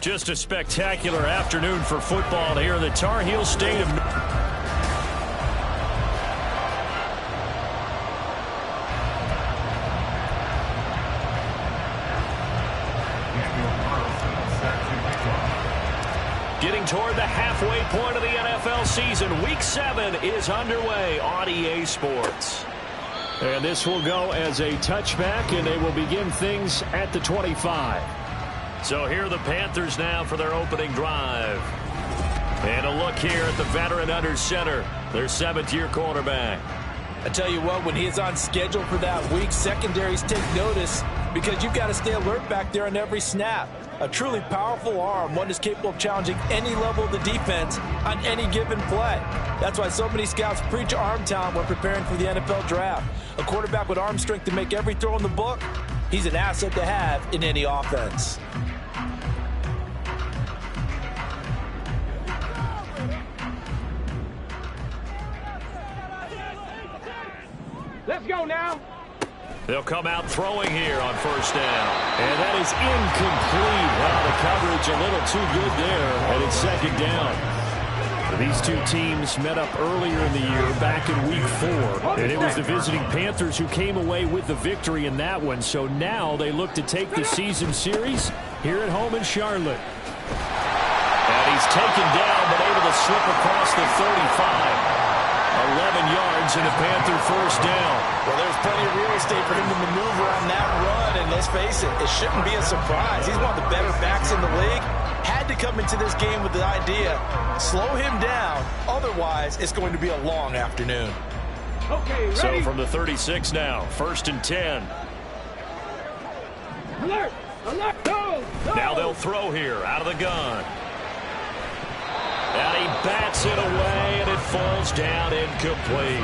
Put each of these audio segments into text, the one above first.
Just a spectacular afternoon for football here in the Tar Heel Stadium. Getting toward the halfway point of the NFL season. Week 7 is underway on EA Sports. And this will go as a touchback, and they will begin things at the 25. So here are the Panthers now for their opening drive. And a look here at the veteran under center, their 7th-year quarterback. I tell you what, when he is on schedule for that week, secondaries take notice because you've got to stay alert back there on every snap. A truly powerful arm, one is capable of challenging any level of the defense on any given play. That's why so many scouts preach arm talent when preparing for the NFL draft. A quarterback with arm strength to make every throw in the book, he's an asset to have in any offense. Let's go now. They'll come out throwing here on first down. And that is incomplete. Well, the coverage a little too good there, and it's second down. These two teams met up earlier in the year, back in Week 4. And it was the visiting Panthers who came away with the victory in that one. So now they look to take the season series here at home in Charlotte. And he's taken down, but able to slip across the 35. 11 yards and a Panther first down. Well, there's plenty of real estate for him to maneuver on that run, and let's face it, it shouldn't be a surprise. He's one of the better backs in the league. Had to come into this game with the idea, slow him down, otherwise it's going to be a long afternoon. Okay, ready? So from the 36 now, 1st and 10. Alert! Alert! Go! Go! Now they'll throw here out of the gun. And he bats it away, and it falls down incomplete.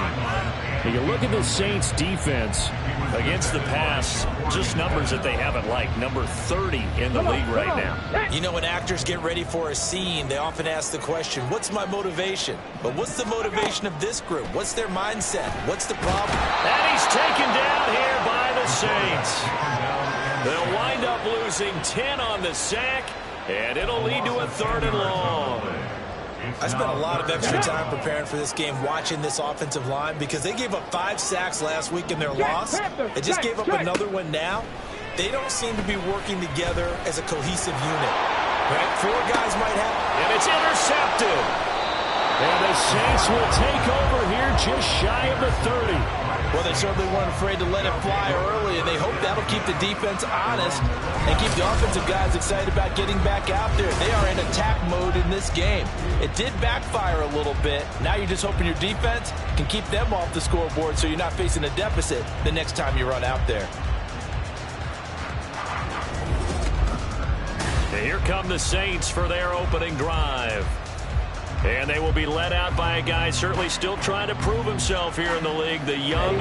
You look at the Saints' defense against the pass, just numbers that they haven't liked. Number 30 in the league right now. You know, when actors get ready for a scene, they often ask the question, what's my motivation? But what's the motivation of this group? What's their mindset? What's the problem? And he's taken down here by the Saints. They'll wind up losing 10 on the sack, and it'll lead to a 3rd and long. I spent a lot of extra time preparing for this game watching this offensive line because they gave up 5 sacks last week in their loss. They just gave up another one now. They don't seem to be working together as a cohesive unit. Right? 4 guys might have. And it's intercepted. And the Saints will take over here just shy of the 30. Well, they certainly weren't afraid to let it fly early, and they hope that'll keep the defense honest and keep the offensive guys excited about getting back out there. They are in attack mode in this game. It did backfire a little bit. Now you're just hoping your defense can keep them off the scoreboard so you're not facing a deficit the next time you run out there. And here come the Saints for their opening drive. And they will be led out by a guy certainly still trying to prove himself here in the league, the young.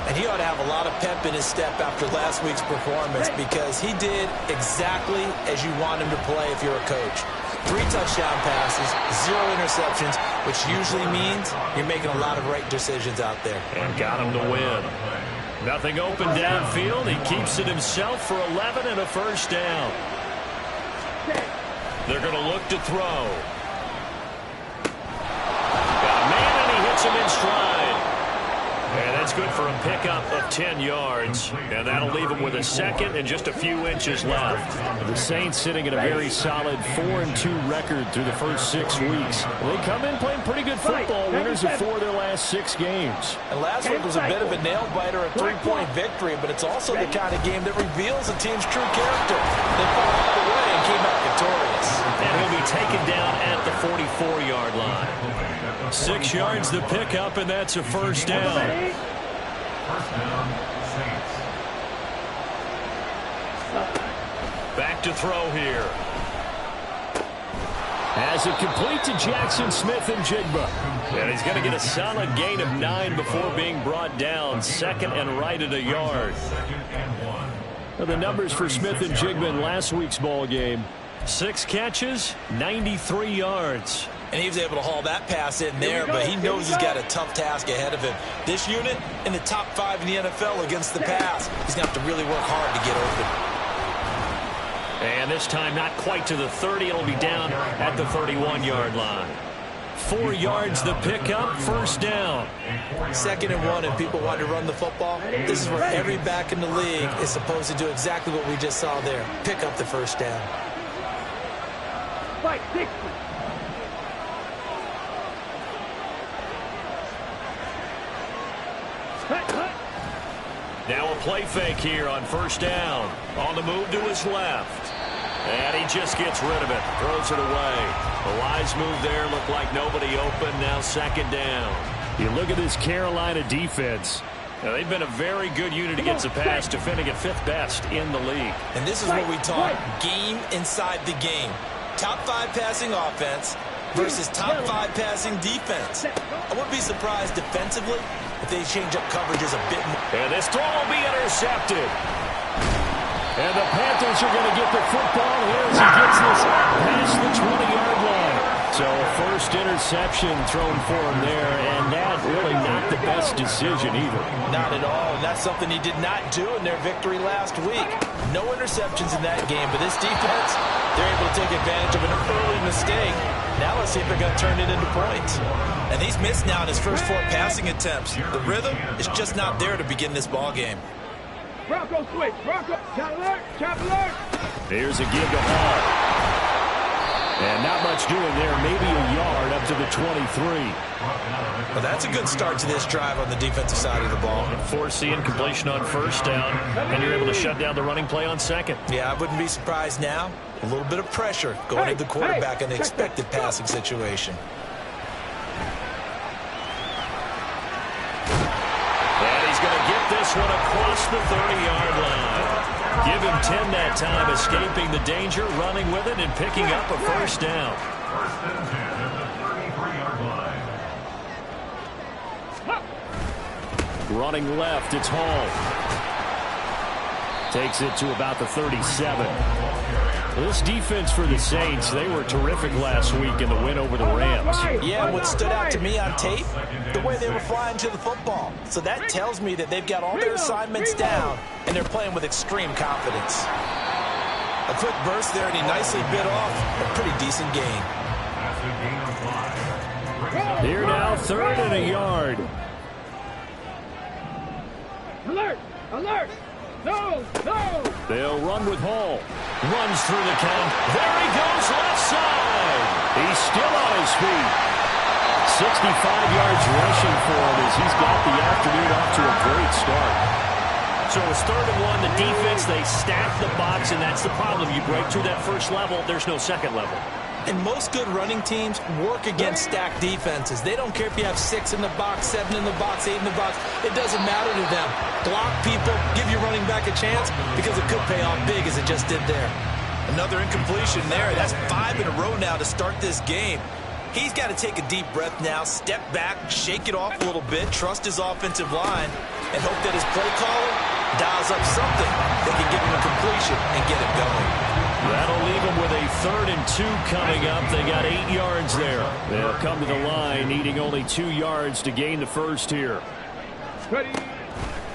And he ought to have a lot of pep in his step after last week's performance because he did exactly as you want him to play if you're a coach. 3 touchdown passes, 0 interceptions, which usually means you're making a lot of right decisions out there. And got him to win. Nothing open downfield. He keeps it himself for 11 and a first down. They're going to look to throw. Got a man, and he hits him in stride. And that's good for a pickup of 10 yards. And that'll leave him with a second and just a few inches left. The Saints sitting at a very solid 4-2 record through the first 6 weeks. They come in playing pretty good football, winners of 4 of their last 6 games. And last week was a bit of a nail-biter, a 3-point victory, but it's also the kind of game that reveals a team's true character. They fought all the way and came out victorious. And he'll be taken down at the 44-yard line. 6 yards the pickup, and that's a first down. Back to throw here. As it complete to Jackson Smith-Njigba. And he's going to get a solid gain of 9 before being brought down. 2nd and right at a yard. Well, the numbers for Smith-Njigba in last week's ball game. 6 catches, 93 yards. And he was able to haul that pass in there, but he knows he's got a tough task ahead of him. This unit in the top 5 in the NFL against the pass. He's going to have to really work hard to get open. And this time not quite to the 30. It'll be down at the 31-yard line. 4 yards the pickup, first down. 2nd and 1, and people want to run the football. This is where every back in the league is supposed to do exactly what we just saw there. Pick up the first down. Fight 60. Now a play fake here on first down. On the move to his left. And he just gets rid of it. Throws it away. The wise move there. Looked like nobody open. Now 2nd down. You look at this Carolina defense. Now, they've been a very good unit against the pass, defending at 5th best in the league. And this is what we talk, game inside the game. Top 5 passing offense versus top 5 passing defense. I wouldn't be surprised defensively if they change up coverages a bit more. And this throw will be intercepted. And the Panthers are going to get the football here as he gets this past the 20-yard line. So a first interception thrown for him there, and that really not the best decision either. Not at all, and that's something he did not do in their victory last week. No interceptions in that game, but this defense, they're able to take advantage of an early mistake. Now let's see if they're going to turn it into points. And he's missed now in his first 4 passing attempts. The rhythm is just not there to begin this ball game. Bronco switch. Bronco. Chop alert. Chop alert. Here's a give to Hall. And not much doing there. Maybe a yard up to the 23. Well, that's a good start to this drive on the defensive side of the ball. Force the incompletion on first down, and you're able to shut down the running play on 2nd. Yeah, I wouldn't be surprised now. A little bit of pressure going to the quarterback in the expected passing situation. And he's going to get this one across the 30-yard line. Give him 10 that time, escaping the danger, running with it, and picking up a first down. Running left, it's Hall. Takes it to about the 37. This defense for the Saints, they were terrific last week in the win over the Rams. Yeah, what stood out to me on tape, the way they were flying to the football. So that tells me that they've got all their assignments down, and they're playing with extreme confidence. A quick burst there, and he nicely bit off a pretty decent gain. Here now, 3rd and a yard. Alert. Alert. No. No. They'll run with Hall. Runs through the count. There he goes, left side. He's still on his feet. 65 yards rushing for him as he's got the afternoon off to a great start. So it's 3rd and 1. The defense, they stack the box, and that's the problem. You break through that first level, there's no second level. And most good running teams work against stacked defenses. They don't care if you have 6 in the box, 7 in the box, 8 in the box. It doesn't matter to them. Block people, give your running back a chance because it could pay off big as it just did there. Another incompletion there. That's 5 in a row now to start this game. He's got to take a deep breath now, step back, shake it off a little bit, trust his offensive line, and hope that his play caller dials up something that can give him a completion and get it going. That'll leave them with a 3rd and 2 coming up. They got 8 yards there. They'll come to the line, needing only 2 yards to gain the first here. Ready.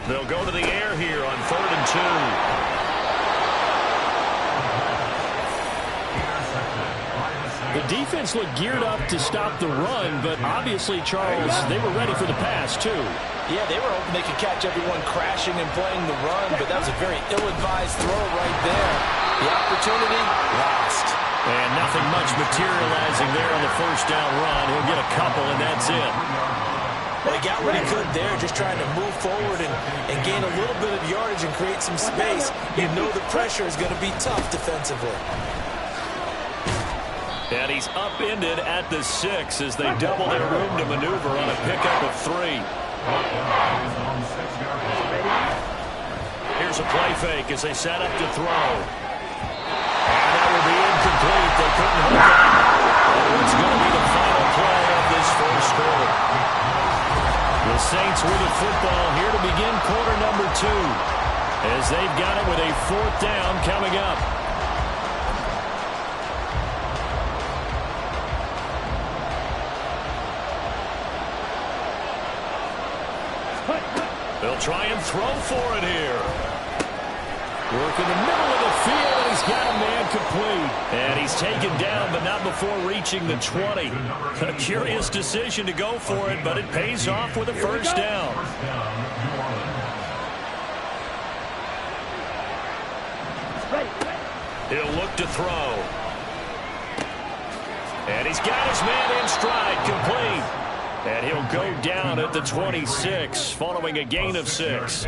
They'll go to the air here on 3rd and 2. The defense looked geared up to stop the run, but obviously, Charles, they were ready for the pass, too. Yeah, they were hoping they could catch everyone crashing and playing the run, but that was a very ill-advised throw right there. The opportunity lost. And nothing much materializing there on the first down run. He'll get a couple, and that's it. Well, he got what he could there, just trying to move forward and gain a little bit of yardage and create some space. You know the pressure is going to be tough defensively. And he's upended at the 6 as they double their room to maneuver on a pickup of 3. Here's a play fake as they set up to throw. And that will be incomplete. They couldn't hook it. And it's going to be the final play of this first quarter. The Saints with the football here to begin quarter number 2 as they've got it with a 4th down coming up. They'll try and throw for it here. Work in the middle of the field, and he's got a man complete. And he's taken down, but not before reaching the 20. A curious decision to go for it, but it pays off with a first down. He'll look to throw. And he's got his man in stride, complete. And he'll go down at the 26, following a gain of 6.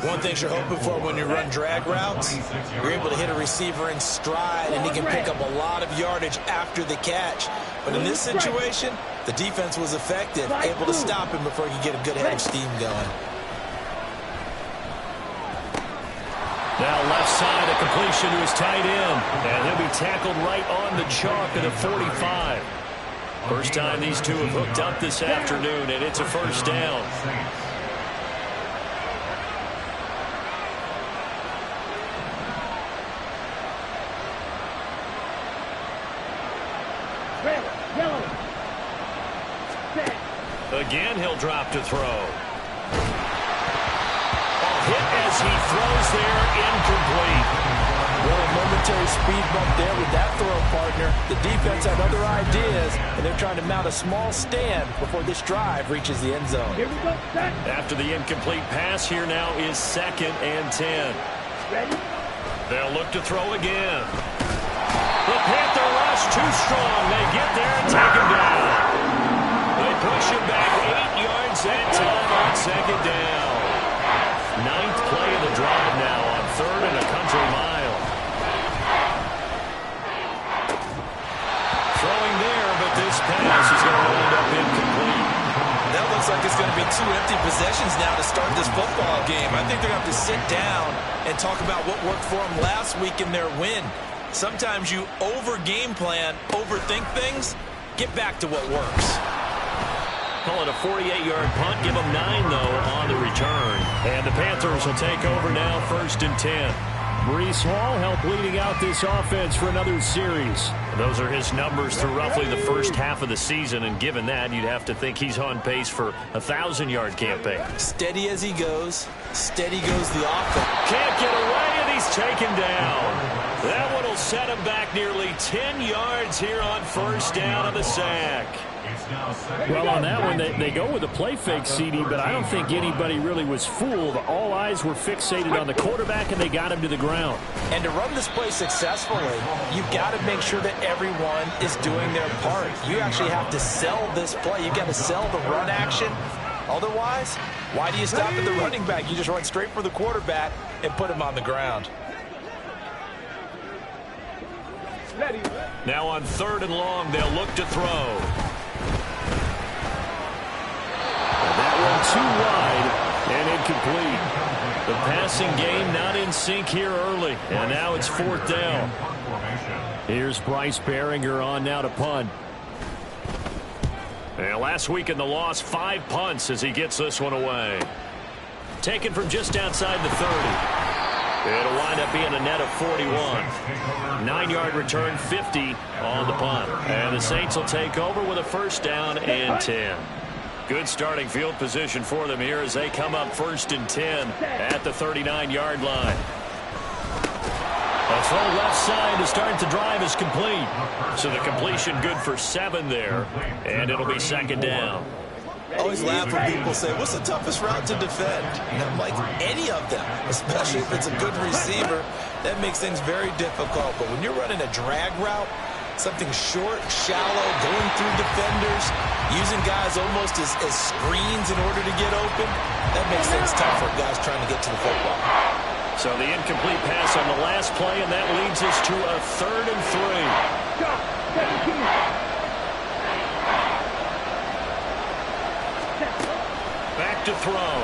One thing you're hoping for when you run drag routes, you're able to hit a receiver in stride, and he can pick up a lot of yardage after the catch. But in this situation, the defense was effective, able to stop him before he could get a good head of steam going. Now left side, a completion to his tight end. And he'll be tackled right on the chalk at the 45. First time these two have hooked up this afternoon, and it's a first down. Again, he'll drop to throw. Hit as he throws there, incomplete. Well, a momentary speed bump there with that throw, partner. The defense had other ideas, and they're trying to mount a small stand before this drive reaches the end zone. Here we go, set. After the incomplete pass, here now is 2nd and 10. Ready? They'll look to throw again. The Panther rush too strong. They get there and take him down. They push him back 8 yards that time on 2nd down. 9th play of the drive now on 3rd and a country mile. Throwing there, but this pass is going to wind up incomplete. That looks like it's going to be 2 empty possessions now to start this football game. I think they're going to have to sit down and talk about what worked for them last week in their win. Sometimes you over-game plan, overthink things. Get back to what works. Call it a 48-yard punt. Give them 9, though, on the return. And the Panthers will take over now, 1st and 10. Breece Hall helped leading out this offense for another series. Those are his numbers through roughly the first half of the season, and given that, you'd have to think he's on pace for a 1,000-yard campaign. Steady as he goes. Steady goes the offense. Can't get away, and he's taken down. That one will set him back nearly 10 yards here on 1st down of the sack. Well, on that one, they go with a play fake, CD, but I don't think anybody really was fooled. All eyes were fixated on the quarterback, and they got him to the ground. And to run this play successfully, you've got to make sure that everyone is doing their part. You actually have to sell this play. You've got to sell the run action. Otherwise, why do you stop at the running back? You just run straight for the quarterback and put him on the ground. Now on 3rd and long, they'll look to throw. That one too wide and incomplete. The passing game not in sync here early, and now it's 4th down. Here's Bryce Behringer on now to punt. And last week in the loss, 5 punts as he gets this one away. Taken from just outside the 30. It'll wind up being a net of 41. 9-yard return, 50 on the punt. And the Saints will take over with a 1st down and 10. Good starting field position for them here as they come up 1st and 10 at the 39-yard line. A throw left side to start the drive is complete. So the completion good for 7 there. And it'll be 2nd down. I always laugh when people say, what's the toughest route to defend? And I'm like, any of them, especially if it's a good receiver. That makes things very difficult. But when you're running a drag route, something short, shallow, going through defenders, using guys almost as screens in order to get open, that makes things tough for guys trying to get to the football. So the incomplete pass on the last play, and that leads us to a 3rd and 3. Back to throw.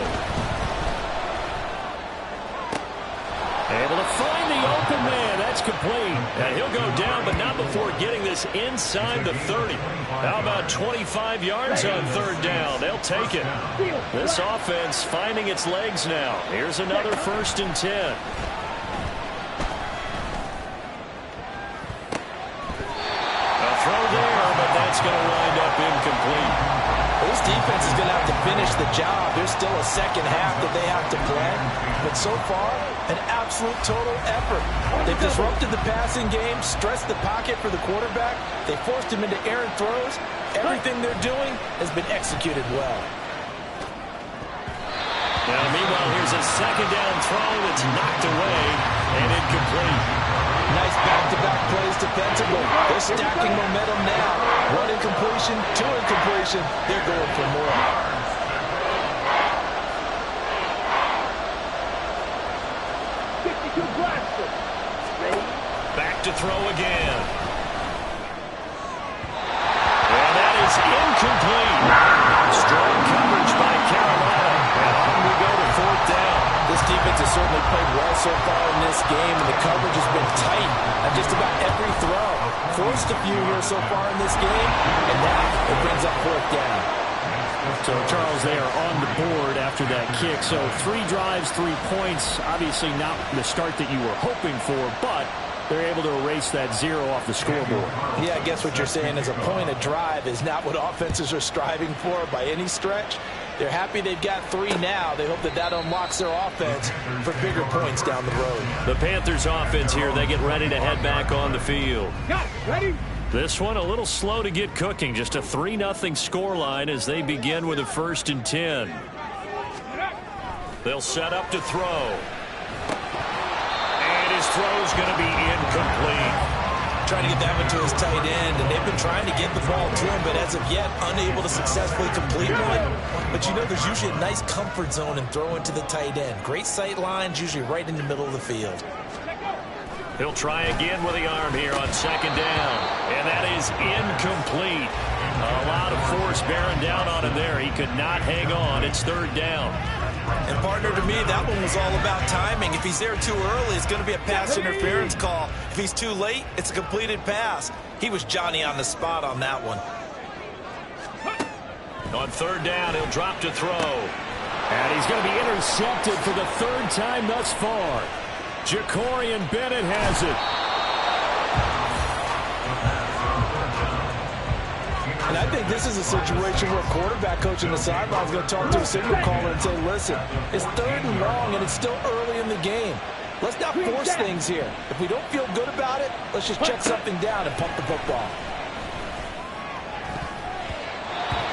Able to find the open man. That's complete. And he'll go down, but not before getting this inside the 30. How about 25 yards on 3rd down? They'll take it. This offense finding its legs now. Here's another 1st and 10. A throw there, but that's going to wind up incomplete. Those defense is going to have to finish the job. There's still a second half that they have to play. But so far, an absolute total effort. They've disrupted the passing game, stressed the pocket for the quarterback. They forced him into errant throws. Everything they're doing has been executed well. Now, meanwhile, here's a second down throw that's knocked away and incomplete. Nice back-to-back plays defensively. They're stacking momentum now. One incompletion, two incompletion. They're going for more. Back to throw again. And that is incomplete. Strong coverage by Carolina. And on we go to fourth down. This defense has certainly played well so far in this game, and the coverage has been tight on just about every throw. Forced a few here so far in this game, and now it brings up fourth down. So, Charles, they are on the board after that kick. So 3 drives, 3 points. Obviously not the start that you were hoping for, but they're able to erase that 0 off the scoreboard. Yeah, I guess what you're saying is a point a drive is not what offenses are striving for by any stretch. They're happy they've got 3 now. They hope that that unlocks their offense for bigger points down the road. The Panthers offense here, they get ready to head back on the field. Ready? This one a little slow to get cooking. Just a 3-0 scoreline as they begin with a 1st and 10. They'll set up to throw. And his throw's going to be incomplete. Trying to get that one to his tight end, and they've been trying to get the ball to him, but as of yet, unable to successfully complete one. But you know, there's usually a nice comfort zone in throwing to the tight end. Great sight lines, usually right in the middle of the field. He'll try again with the arm here on 2nd down. And that is incomplete. A lot of force bearing down on him there. He could not hang on. It's 3rd down. And partner, to me, that one was all about timing. If he's there too early, it's going to be a pass interference call. If he's too late, it's a completed pass. He was Johnny on the spot on that one. On 3rd down, he'll drop to throw. And he's going to be intercepted for the 3rd time thus far. Jacorian Bennett has it. And I think this is a situation where a quarterback coach in the sideline is going to talk to a signal caller and say, listen, it's 3rd and long, and it's still early in the game. Let's not force things here. If we don't feel good about it, let's just check something down and pump the football.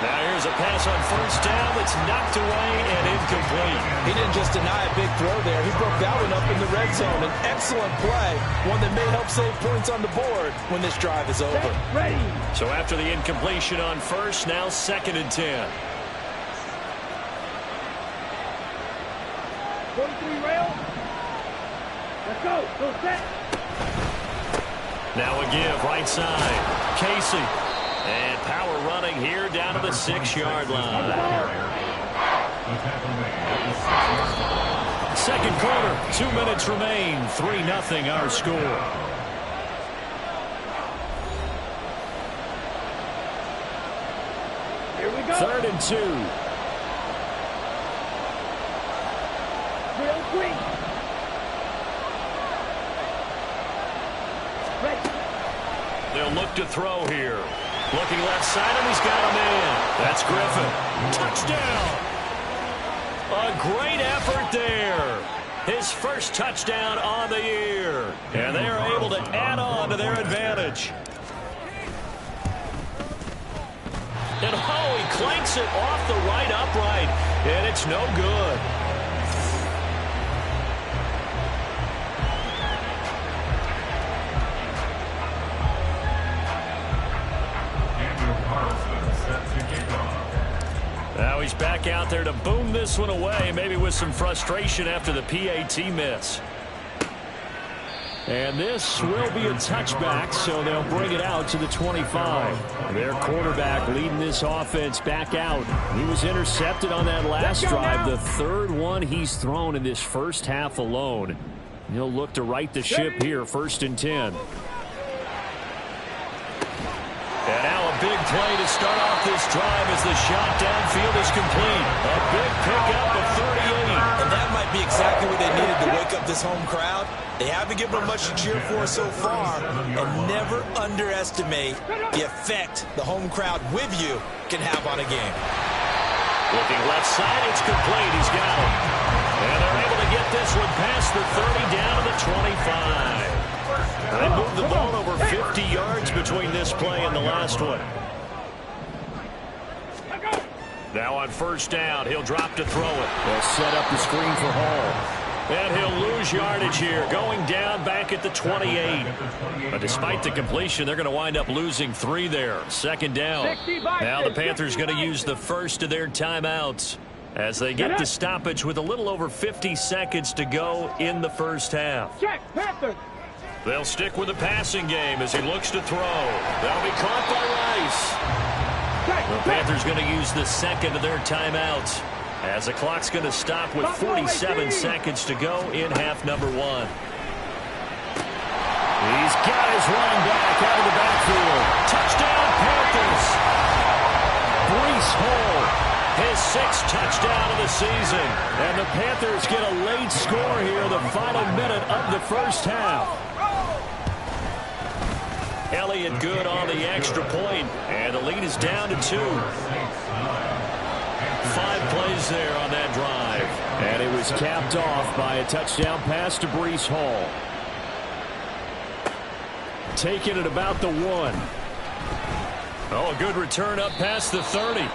Now here's a pass on 1st down that's knocked away and incomplete. He didn't just deny a big throw there. He broke that one up in the red zone. An excellent play, one that may help save points on the board when this drive is over. Ready. So after the incompletion on 1st, now 2nd and 10. 43 rail. Let's go. Go set. Now a give, right side. Casey. And power running here down to the 6-yard line. 2nd quarter, 2 minutes remain. 3-0 our score. Here we go. 3rd and 2. Real quick. Ready. They'll look to throw here. Looking left side, and he's got him in. That's Griffin. Touchdown. A great effort there. His first touchdown on the year. And they are able to add on to their advantage. And oh, he clanks it off the right upright. And it's no good. Now he's back out there to boom this one away, maybe with some frustration after the PAT miss. And this will be a touchback, so they'll bring it out to the 25. Their quarterback leading this offense back out. He was intercepted on that last drive, the 3rd one he's thrown in this first half alone. He'll look to right the ship here, 1st and 10. And now a big play to start off this drive as the shot downfield is complete. A big pickup of 38. And that might be exactly what they needed to wake up this home crowd. They haven't given them much to cheer for so far. And never underestimate the effect the home crowd with you can have on a game. Looking left side, it's complete. He's got it. And they're able to get this one past the 30 down to the 25. They moved the ball over 50 yards between this play and the last one. Now on first down, he'll drop to throw it. They'll set up the screen for Hall. And he'll lose yardage here, going down back at the 28. But despite the completion, they're going to wind up losing 3 there. Second down. Now the Panthers going to use the first of their timeouts as they get the stoppage with a little over 50 seconds to go in the first half. They'll stick with the passing game as he looks to throw. That'll be caught by Rice. The Panthers going to use the second of their timeouts as the clock's going to stop with 47 seconds to go in half number 1. He's got his running back out of the backfield. Touchdown, Panthers. Breece Hall, his 6th touchdown of the season. And the Panthers get a late score here, the final minute of the first half. Elliott good on the extra point, and the lead is down to 2. 5 plays there on that drive. And it was capped off by a touchdown pass to Breece Hall. Taking it about the 1. Oh, a good return up past the 30.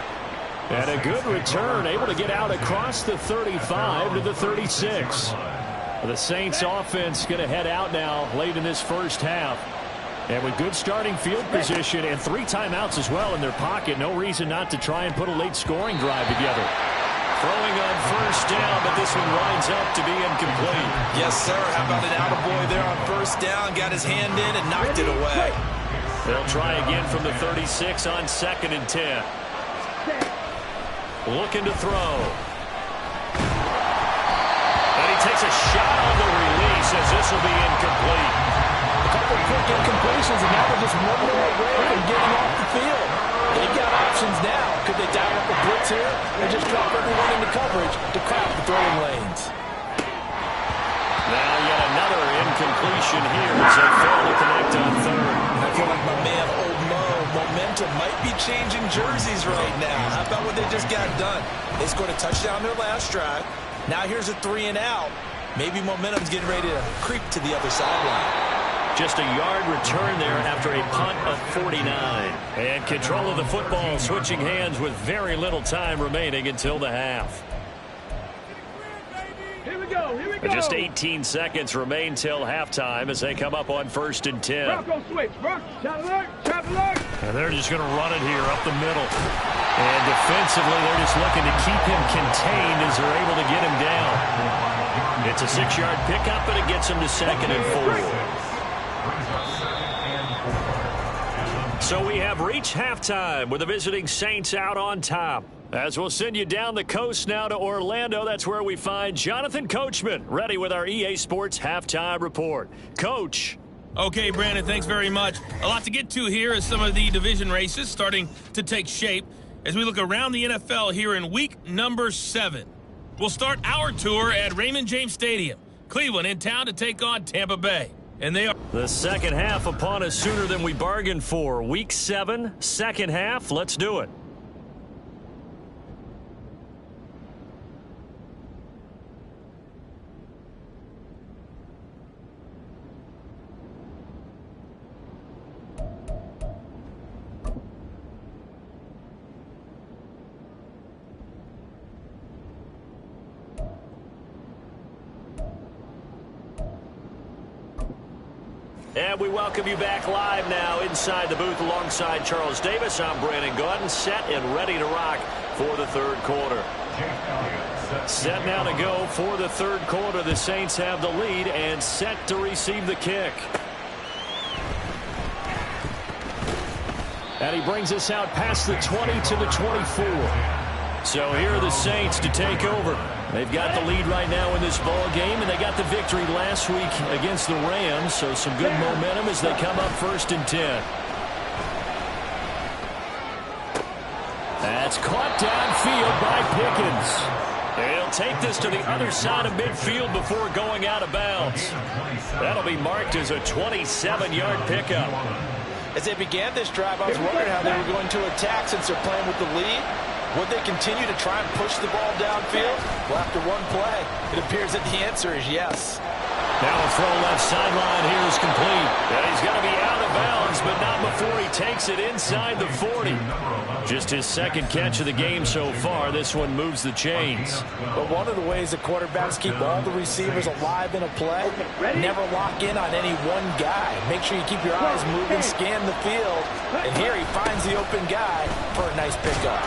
And a good return, able to get out across the 35 to the 36. The Saints offense going to head out now late in this first half. And with good starting field position and 3 timeouts as well in their pocket, no reason not to try and put a late scoring drive together. Throwing on first down, but this one winds up to be incomplete. Yes, sir. How about an attaboy there on first down? Got his hand in and knocked it away. They'll try again from the 36 on 2nd and 10. Looking to throw. And he takes a shot on the release as this will be incomplete. A couple quick incompletions, and now they're just 1 minute away from getting off the field. They've got options now. Could they dial up a blitz here and just drop everyone into coverage to crowd the throwing lanes? Now yet another incompletion here as they fail to connect on 3rd. I feel like my man Old Mo, momentum might be changing jerseys right now. How about what they just got done? They scored a touchdown their last drive. Now here's a 3 and out. Maybe momentum's getting ready to creep to the other sideline. Just a yard return there after a punt of 49. And control of the football switching hands with very little time remaining until the half. Here we go. Just 18 seconds remain till halftime as they come up on 1st and 10. Bronco switch. Trap alert. And they're just going to run it here up the middle. And defensively, they're just looking to keep him contained as they're able to get him down. It's a 6-yard pickup, but it gets him to 2nd and 4. So we have reached halftime with the visiting Saints out on top. As we'll send you down the coast now to Orlando, that's where we find Jonathan Coachman, ready with our EA Sports Halftime Report. Coach. Okay, Brandon, thanks very much. A lot to get to here as some of the division races starting to take shape as we look around the NFL here in week number 7. We'll start our tour at Raymond James Stadium. Cleveland in town to take on Tampa Bay. And they are the second half upon us sooner than we bargained for. Week 7, second half. Let's do it. And we welcome you back live now inside the booth alongside Charles Davis. I'm Brandon Gaudin, set and ready to rock for the 3rd quarter. Set now to go for the 3rd quarter. The Saints have the lead and set to receive the kick. And he brings us out past the 20 to the 24. So here are the Saints to take over. They've got the lead right now in this ball game, and they got the victory last week against the Rams, so some good momentum as they come up 1st and 10. That's caught downfield by Pickens. He'll take this to the other side of midfield before going out of bounds. That'll be marked as a 27-yard pickup. As they began this drive, I was wondering how they were going to attack since they're playing with the lead. Would they continue to try and push the ball downfield? Well, after one play, it appears that the answer is yes. Now a throw left sideline here is complete. And he's going to be out of bounds, but not before he takes it inside the 40. Just his second catch of the game so far. This one moves the chains. But one of the ways the quarterbacks keep all the receivers alive in a play, never lock in on any one guy. Make sure you keep your eyes moving, scan the field. And here he finds the open guy for a nice pickup.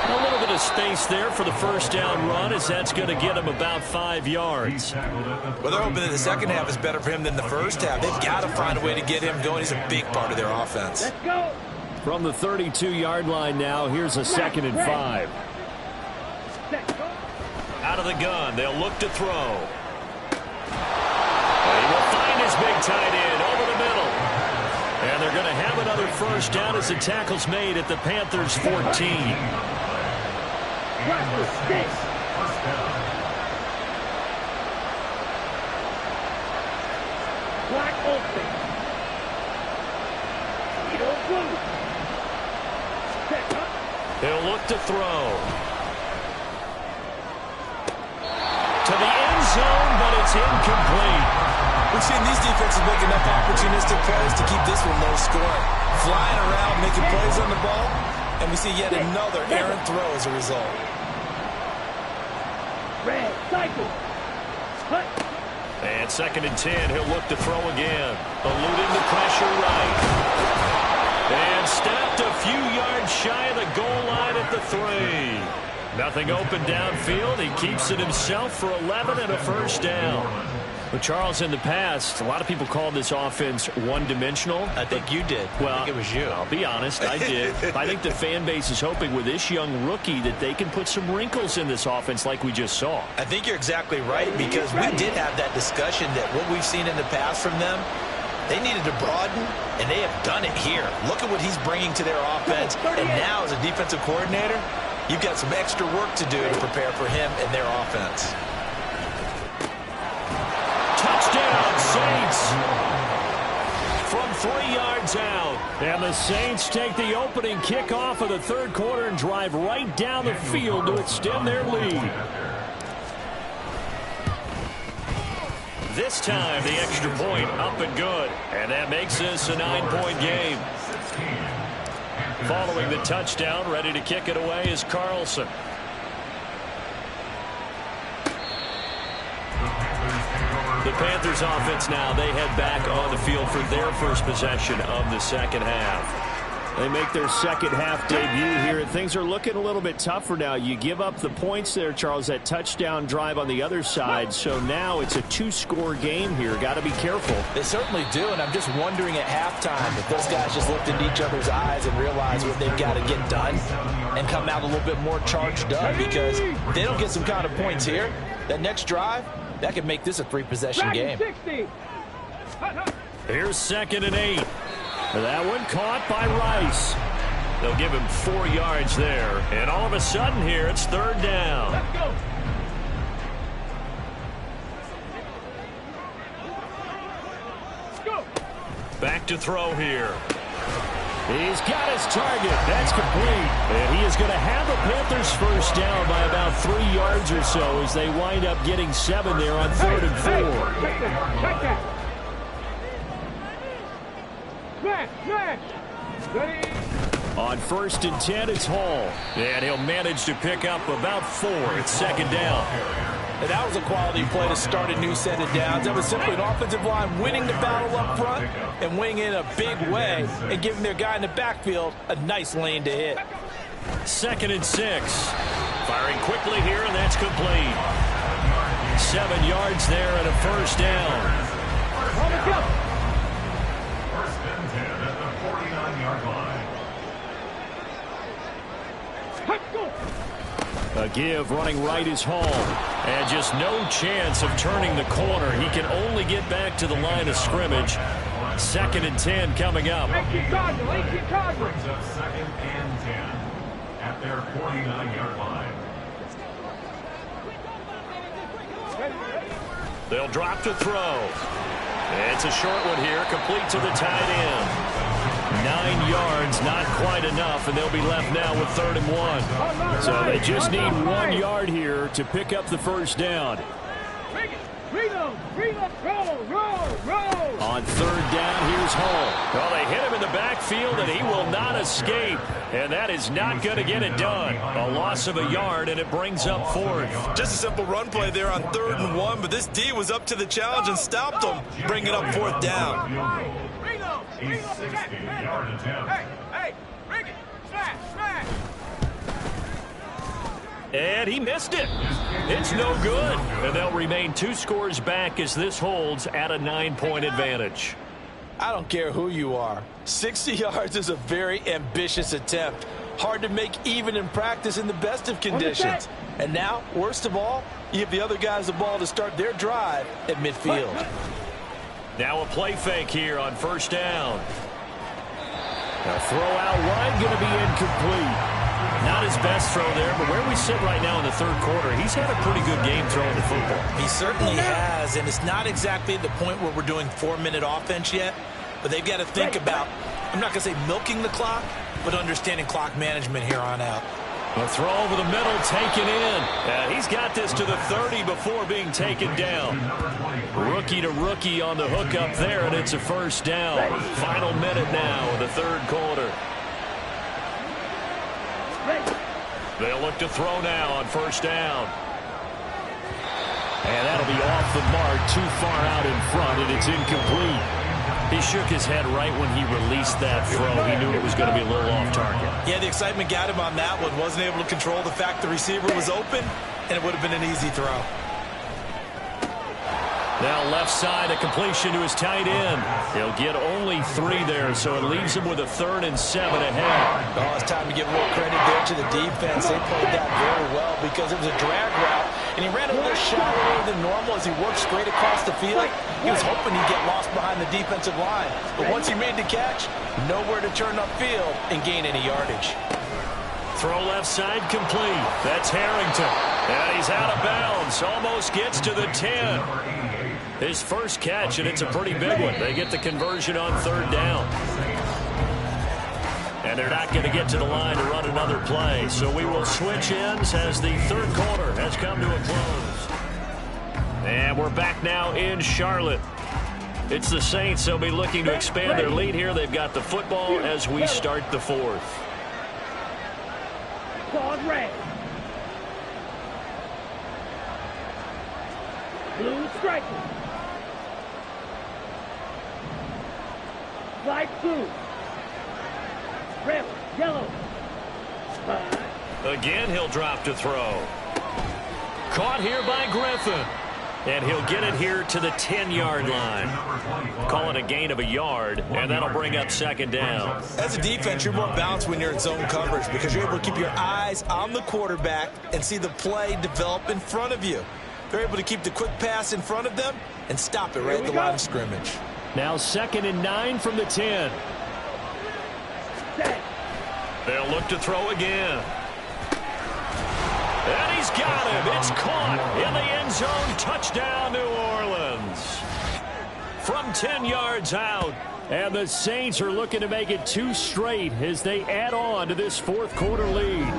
A little bit of space there for the first down run, as that's going to get him about 5 yards. Well, they're hoping that the second half is better for him than the first half. They've got to find a way to get him going. He's a big part of their offense. Let's go. From the 32-yard line now, here's a 2nd and 5. Out of the gun, they'll look to throw. And he will find his big tight end over the middle. And they're going to have another first down as the tackle's made at the Panthers' 14. Black open. He'll look to throw. To the end zone, but it's incomplete. We've seen these defenses make enough opportunistic plays to keep this one low scoring. Flying around, making plays on the ball, and we see yet another errant throw as a result. Red, cycle. Hut. And 2nd and 10, he'll look to throw again. Eluding the pressure right. And stopped a few yards shy of the goal line at the 3. Nothing open downfield. He keeps it himself for 11 and a first down. But Charles, in the past, a lot of people called this offense one-dimensional. I think you did. Well, I think it was you. I'll be honest, I did. I think the fan base is hoping with this young rookie that they can put some wrinkles in this offense like we just saw. I think you're exactly right, because we did have that discussion that what we've seen in the past from them, they needed to broaden, and they have done it here. Look at what he's bringing to their offense. And now, as a defensive coordinator, you've got some extra work to do to prepare for him and their offense. Touchdown, Saints! From 3 yards out. And the Saints take the opening kickoff of the third quarter and drive right down the field to extend their lead. This time, the extra point up and good. And that makes this a 9-point game. Following the touchdown, ready to kick it away is Carlson. The Panthers offense now, they head back on the field for their first possession of the second half. They make their second half debut here, and things are looking a little bit tougher now. You give up the points there, Charles, that touchdown drive on the other side. So now it's a 2-score game here. Got to be careful. They certainly do, and I'm just wondering at halftime if those guys just looked into each other's eyes and realized what they've got to get done and come out a little bit more charged up, because if they don't get some kind of points here, that next drive, that could make this a 3-possession game. 60. Here's 2nd and 8. That one caught by Rice. They'll give him 4 yards there. And all of a sudden here, it's 3rd down. Let's go. Go. Back to throw here. He's got his target. That's complete. And he is going to have the Panthers first down by about 3 yards or so as they wind up getting 7 there on 3rd and 4. Check that. Smash. Ready. On 1st and 10, it's Hall. And he'll manage to pick up about 4. It's 2nd down. And that was a quality play to start a new set of downs. That was simply an offensive line winning the battle up front and winning in a big way and giving their guy in the backfield a nice lane to hit. 2nd and 6. Firing quickly here, and that's complete. 7 yards there and a first down. On the go. A give running right is Hall. And just no chance of turning the corner. He can only get back to the line of scrimmage. 2nd and 10 coming up. 18 Chicago. Brings up 2nd and 10 at their 49-yard line. They'll drop to throw. It's a short one here, complete to the tight end. 9 yards, not quite enough, and they'll be left now with 3rd and 1. So they just need 1 yard here to pick up the first down. On 3rd down, here's Hall. Well, they hit him in the backfield, and he will not escape. And that is not going to get it done. A loss of a yard, and it brings up 4th. Just a simple run play there on 3rd and 1, but this D was up to the challenge and stopped him, bringing up 4th down. A 60-yard attempt. Hey, bring it. Smash. And he missed it. It's no good. And they'll remain 2 scores back as this holds at a 9-point advantage. I don't care who you are. 60 yards is a very ambitious attempt. Hard to make even in practice in the best of conditions. And now, worst of all, you give the other guys the ball to start their drive at midfield. Now a play fake here on 1st down. A throw out wide going to be incomplete. Not his best throw there, but where we sit right now in the 3rd quarter, he's had a pretty good game throwing the football. He certainly has, and it's not exactly the point where we're doing 4-minute offense yet, but they've got to think about, I'm not going to say milking the clock, but understanding clock management here on out. A throw over the middle, taken in. He's got this to the 30 before being taken down. Rookie to rookie on the hookup there, and it's a 1st down. Final minute now of the 3rd quarter. They'll look to throw now on 1st down. And that'll be off the mark, too far out in front, and it's incomplete. He shook his head right when he released that throw. He knew it was going to be a little off target. Yeah, the excitement got him on that one. Wasn't able to control the fact the receiver was open, and it would have been an easy throw. Now left side, a completion to his tight end. He'll get only 3 there, so it leaves him with a 3rd and 7 ahead. Oh, it's time to give more credit there to the defense. They played that very well because it was a drag route, and he ran a little shallower than normal as he worked straight across the field. He was hoping he'd get lost behind the defensive line, but once he made the catch, nowhere to turn upfield and gain any yardage. Throw left side complete. That's Harrington. And he's out of bounds. Almost gets to the 10. His first catch, and it's a pretty big one. They get the conversion on 3rd down. And they're not going to get to the line to run another play. So we will switch ends as the 3rd quarter has come to a close. And we're back now in Charlotte. It's the Saints. They'll be looking to expand their lead here. They've got the football as we start the 4th. Claude red. Blue striker. Light blue. Red, yellow. Again, he'll drop to throw. Caught here by Griffin. And he'll get it here to the 10-yard line. Call it a gain of a yard, and that'll bring up 2nd down. As a defense, you're more balanced when you're in zone coverage because you're able to keep your eyes on the quarterback and see the play develop in front of you. They're able to keep the quick pass in front of them and stop it right at the line of scrimmage. Now 2nd and 9 from the 10. They'll look to throw again. And he's got him. It's caught in the end zone. Touchdown, New Orleans. From 10 yards out. And the Saints are looking to make it 2 straight as they add on to this 4th quarter lead.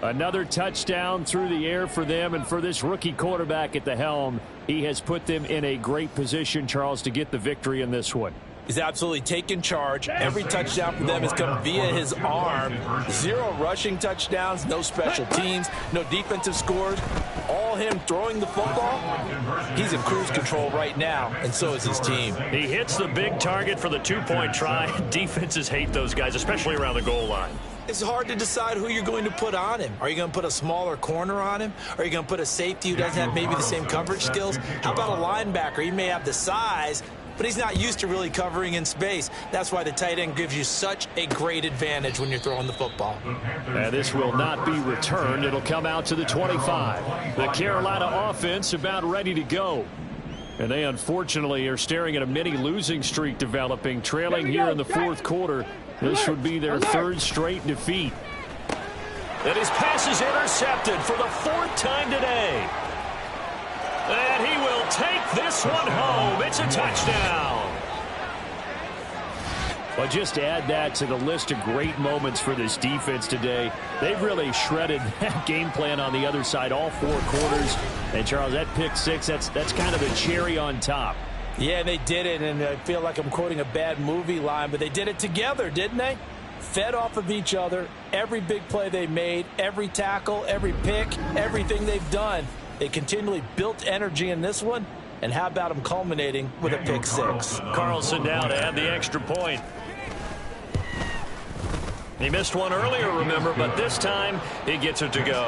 Another touchdown through the air for them, and for this rookie quarterback at the helm, he has put them in a great position, Charles, to get the victory in this one. He's absolutely taken charge. Every touchdown for them has come via his arm. 0 rushing touchdowns, no special teams, no defensive scores. All him throwing the football. He's in cruise control right now, and so is his team. He hits the big target for the 2-point try. Defenses hate those guys, especially around the goal line. It's hard to decide who you're going to put on him. Are you going to put a smaller corner on him? Are you going to put a safety who doesn't have maybe the same coverage skills? How about a linebacker? He may have the size, but he's not used to really covering in space. That's why the tight end gives you such a great advantage when you're throwing the football. This will not be returned. It'll come out to the 25. The Carolina offense about ready to go. And they unfortunately are staring at a mini losing streak developing, trailing here in the 4th quarter. This would be their 3rd straight defeat. And his pass is intercepted for the 4th time today. And he will take this one home. It's a touchdown. Well, just add that to the list of great moments for this defense today. They've really shredded that game plan on the other side all 4 quarters. And, Charles, that pick 6, that's kind of the cherry on top. Yeah, they did it, and I feel like I'm quoting a bad movie line, but they did it together, didn't they? Fed off of each other, every big play they made, every tackle, every pick, everything they've done. They continually built energy in this one, and how about them culminating with a pick 6? Carlson now to add the extra point. He missed one earlier, remember, but this time he gets it to go.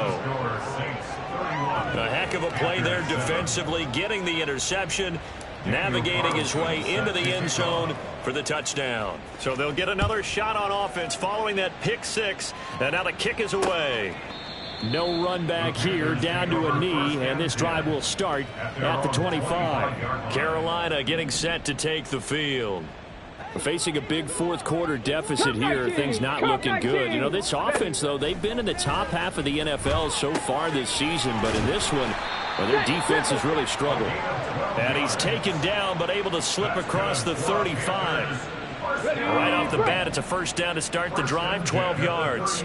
A heck of a play there defensively, getting the interception, navigating his way into the end zone for the touchdown. So they'll get another shot on offense following that pick 6, and now the kick is away. No run back here, down to a knee, and this drive will start at the 25. Carolina getting set to take the field. Facing a big fourth quarter deficit here, things not looking good. You know, this offense, though, they've been in the top half of the NFL so far this season, but in this one, well, their defense has really struggled. And he's taken down, but able to slip across the 35. Right off the bat, it's a first down to start the drive, 12 yards.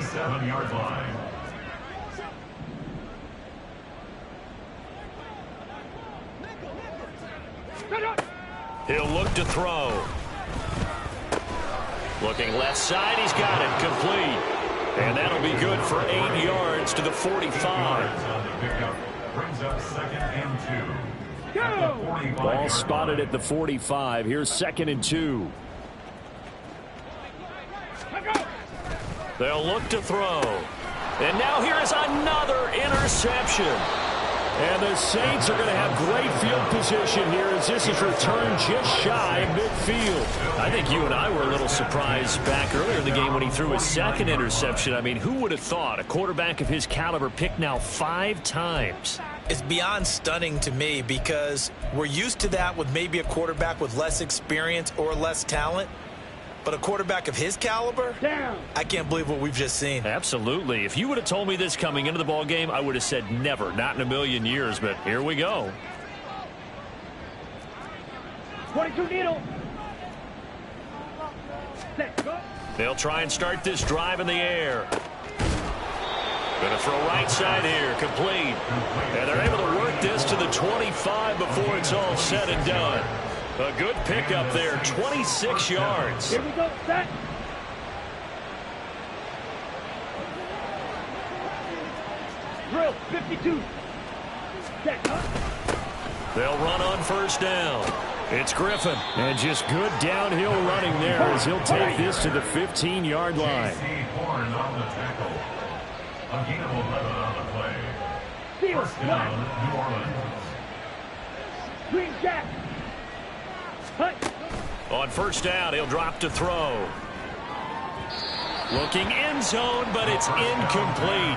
He'll look to throw. Looking left side, he's got it, complete. And that'll be good for 8 yards to the 45. Brings up 2nd and 2. Ball spotted at the 45. Here's 2nd and 2. They'll look to throw. And now here is another interception. And the Saints are going to have great field position here as this is returned just shy of midfield. I think you and I were a little surprised back earlier in the game when he threw his 2nd interception. I mean, who would have thought a quarterback of his caliber picked now 5 times? It's beyond stunning to me because we're used to that with maybe a quarterback with less experience or less talent. But a quarterback of his caliber, I can't believe what we've just seen. Absolutely. If you would have told me this coming into the ball game, I would have said never, not in a million years. But here we go. 22 needle. Set, go. They'll try and start this drive in the air. Going to throw right side here, complete. And they're able to work this to the 25 before it's all said and done. A good pickup there, 26 yards. Here we go, set. Drill, 52. Set, They'll run on first down. It's Griffin. And just good downhill running there as he'll take this to the 15-yard line. Horn on the tackle. A gain of 11 on the play. First down, New Orleans. Green Jack. On first down, he'll drop to throw. Looking end zone, but it's incomplete.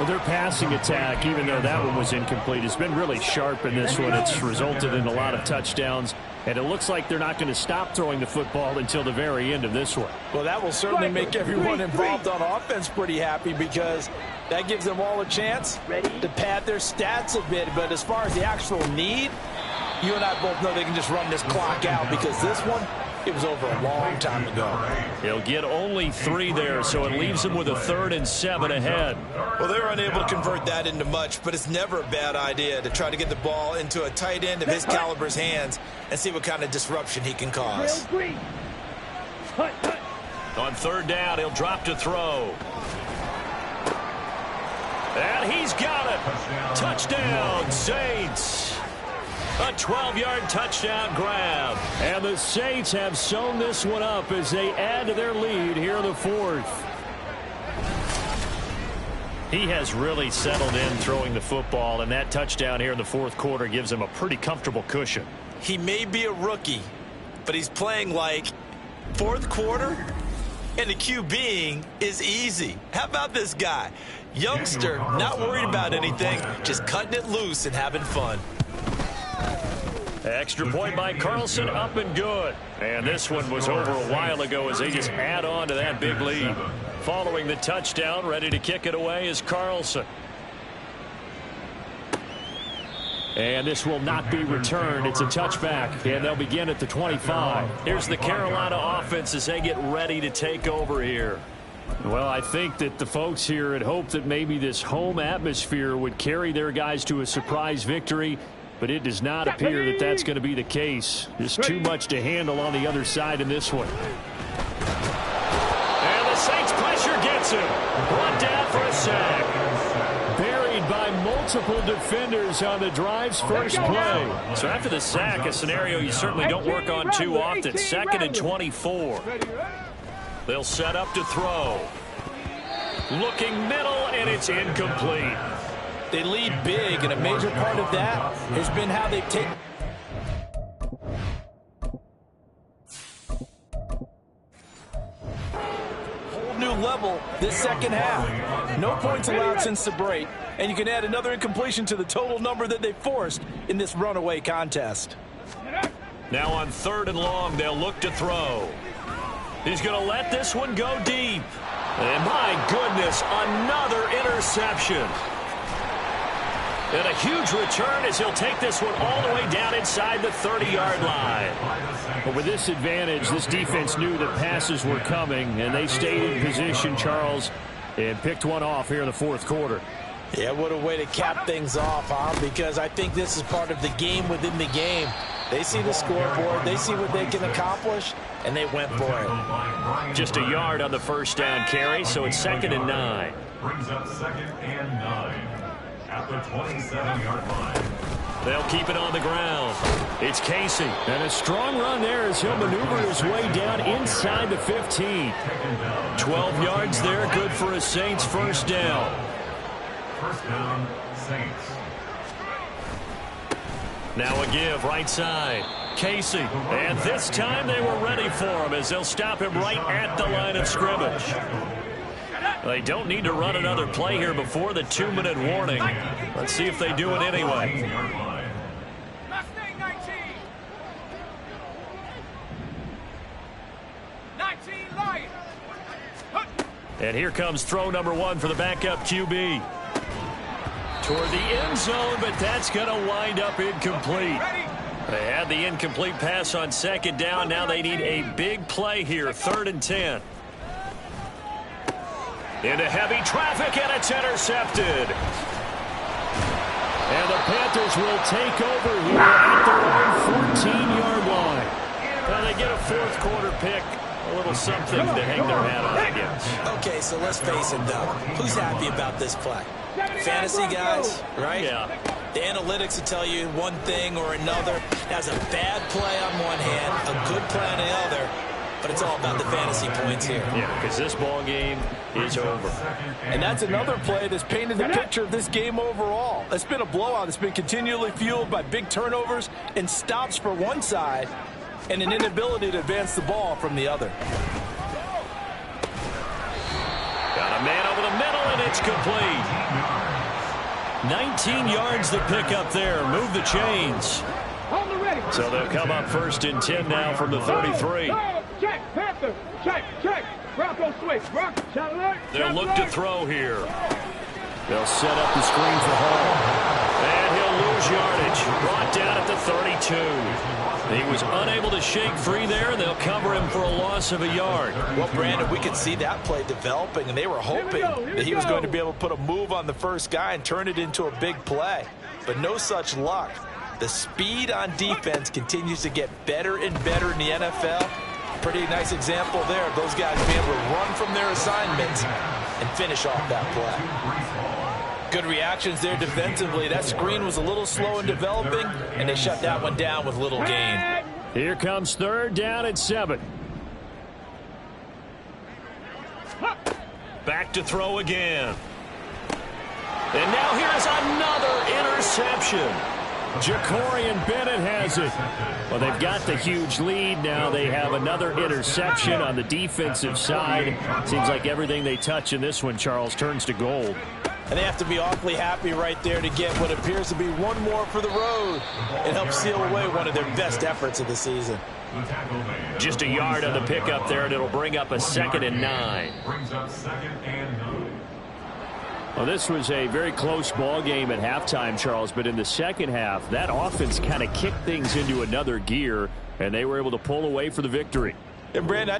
Well, their passing attack, even though that one was incomplete, has been really sharp in this one. It's resulted in a lot of touchdowns, and it looks like they're not going to stop throwing the football until the very end of this one. Well, that will certainly make everyone involved on offense pretty happy because that gives them all a chance to pad their stats a bit. But as far as the actual need, you and I both know they can just run this clock out because this one, it was over a long time ago. He'll get only 3 there, so it leaves him with a 3rd and 7 ahead. Well, they're unable to convert that into much, but it's never a bad idea to try to get the ball into a tight end of his caliber's hands and see what kind of disruption he can cause. On 3rd down, he'll drop to throw. And he's got it. Touchdown, Saints. A 12-yard touchdown grab. And the Saints have sewn this one up as they add to their lead here in the 4th. He has really settled in throwing the football, and that touchdown here in the 4th quarter gives him a pretty comfortable cushion. He may be a rookie, but he's playing like 4th quarter, and the QBing is easy. How about this guy? Youngster, not worried about anything, just cutting it loose and having fun. Extra point by Carlson, up and good. And this one was over a while ago as they just add on to that big lead. Following the touchdown, ready to kick it away is Carlson. And this will not be returned. It's a touchback, and they'll begin at the 25. Here's the Carolina offense as they get ready to take over here. Well, I think that the folks here had hoped that maybe this home atmosphere would carry their guys to a surprise victory, but it does not appear that that's going to be the case. Just too much to handle on the other side in this one. And the Saints pressure gets him. Brought down for a sack. Buried by multiple defenders on the drive's first play. So after the sack, a scenario you certainly don't work on too often. 2nd and 24. They'll set up to throw. Looking middle, and it's incomplete. They lead big, and a major part of that has been how they've taken. Whole new level this second half. No points allowed since the break, and you can add another incompletion to the total number that they forced in this runaway contest. Now on 3rd and long, they'll look to throw. He's going to let this one go deep. And my goodness, another interception. And a huge return as he'll take this one all the way down inside the 30-yard line. But with this advantage, this defense knew that passes were coming, and they stayed in position, Charles, and picked one off here in the 4th quarter. Yeah, what a way to cap things off, huh? Because I think this is part of the game within the game. They see the scoreboard, they see what they can accomplish, and they went for it. Just a yard on the first down carry, so it's 2nd and 9. Brings up 2nd and 9 at the 27-yard line. They'll keep it on the ground. It's Casey. And a strong run there as he'll maneuver his way down inside the 15. 12 yards there, good for a Saints first down. First down, Saints. Now a give, right side. Casey. And this time they were ready for him as they'll stop him right at the line of scrimmage. They don't need to run another play here before the 2-minute warning. Let's see if they do it anyway. And here comes throw number 1 for the backup QB. Toward the end zone, but that's going to wind up incomplete. They had the incomplete pass on 2nd down. Now they need a big play here, 3rd and 10. Into heavy traffic, and it's intercepted. And the Panthers will take over here at their own 14-yard line. Well, they get a 4th quarter pick. A little something to hang their hat on, I guess. Okay, so let's face it, though. Who's happy about this play? Fantasy guys, right? Yeah. The analytics will tell you one thing or another. That's a bad play on one hand, a good play on the other, but it's all about the fantasy points here. Yeah, because this ball game is over. And that's another play that's painted the picture of this game overall. It's been a blowout. It's been continually fueled by big turnovers and stops for one side and an inability to advance the ball from the other. Got a man over the middle, and it's complete. 19 yards the pick up there. Move the chains. So they'll come up 1st and 10 now from the 33. Check, Panther. Check. Bronco switch. They'll look to throw here. They'll set up the screen for Hall. And he'll lose yardage. Brought down at the 32. He was unable to shake free there, and they'll cover him for a loss of a yard. Well, Brandon, we could see that play developing, and they were hoping that he was going to be able to put a move on the first guy and turn it into a big play. But no such luck. The speed on defense continues to get better and better in the NFL. Pretty nice example there of those guys being able to run from their assignments and finish off that play. Good reactions there defensively. That screen was a little slow in developing, and they shut that one down with little gain. Here comes 3rd down and 7. Back to throw again. And now here's another interception. Jacorian Bennett has it. Well, they've got the huge lead now. They have another interception on the defensive side. Seems like everything they touch in this one, Charles, turns to gold. And they have to be awfully happy right there to get what appears to be one more for the road. It helps seal away one of their best efforts of the season. Just a yard on the pickup there, and it'll bring up a 2nd and 9. Brings up 2nd and 9. Well, this was a very close ball game at halftime, Charles, but in the second half, that offense kind of kicked things into another gear, and they were able to pull away for the victory. And Brandon,